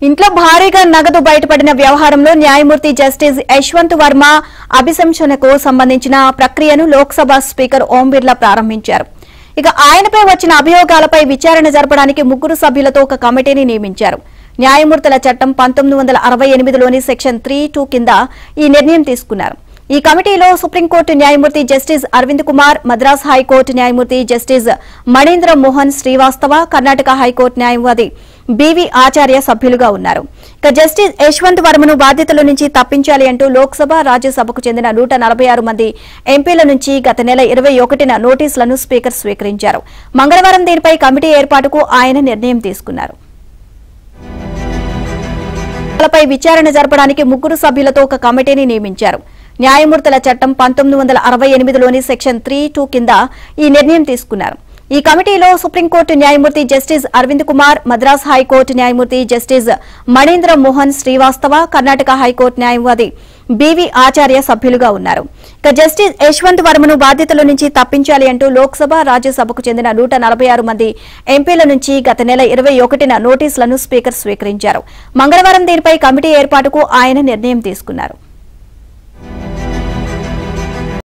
ఇంట్లో భారీగా నగదు బయటపడిన వ్యవహారంలో న్యాయమూర్తి జస్టిస్ యశ్వంత్ వర్మ అభిశంసనకు సంబంధించిన ప్రక్రియను లోక్సభ స్పీకర్ ఓం బిర్లా ప్రారంభించారు. ఇక ఆయనపై వచ్చిన అభియోగాలపై విచారణ జరపడానికి 3 సభ్యులతో ఒక కమిటీని నియమించారు. న్యాయమూర్తుల చట్టం 1968లోని సెక్షన్ 3(2) కింద ఈ నిర్ణయం తీసుకున్నారు. ఈ కమిటీలో సుప్రీంకోర్టు న్యాయమూర్తి జస్టిస్ అరవింద్ కుమార్, మద్రాస్ హైకోర్టు న్యాయమూర్తి జస్టిస్ మణీంద్ర మోహన్ శ్రీవాస్తవ, కర్ణాటక హైకోర్టు న్యాయవాది బివి ఆచార్య సభ్యులుగా ఉన్నారు. ఇక జస్టిస్ యశ్వంత్ వర్మను బాధ్యతల నుంచి తప్పించాలి అంటూ లోక్సభ, రాజ్యసభకు చెందిన 146 మంది ఎంపీల నుంచి గత నెల 21న నోటీసులను స్పీకర్ స్వీకరించారు. మంగళవారం దీనిపై కమిటీ ఏర్పాటుకు ఆయన నిర్ణయం తీసుకున్నారు. పై విచారణ జరపడానికి 3 సభ్యులతో ఒక కమిటీని నియమించారు. న్యాయమూర్తుల చట్టం 1968లోని సెక్షన్ 3(2) కింద ఈ నిర్ణయం తీసుకున్నారు. ఈ కమిటీలో సుప్రీంకోర్టు న్యాయమూర్తి జస్టిస్ అరవింద్ కుమార్, మద్రాస్ హైకోర్టు న్యాయమూర్తి జస్టిస్ మణీంద్ర మోహన్ శ్రీవాస్తవ, కర్ణాటక హైకోర్టు న్యాయవాది బివి ఆచార్య సభ్యులుగా ఉన్నారు. ఇక జస్టిస్ యశ్వంత్ వర్మను బాధ్యతల నుంచి తప్పించాలి అంటూ లోక్సభ, రాజ్యసభకు చెందిన 146 మంది ఎంపీల నుంచి గత నెల 21న నోటీసులను స్పీకర్ స్వీకరించారు. మంగళవారం దీనిపై కమిటీ ఏర్పాటుకు ఆయన నిర్ణయం తీసుకున్నారు.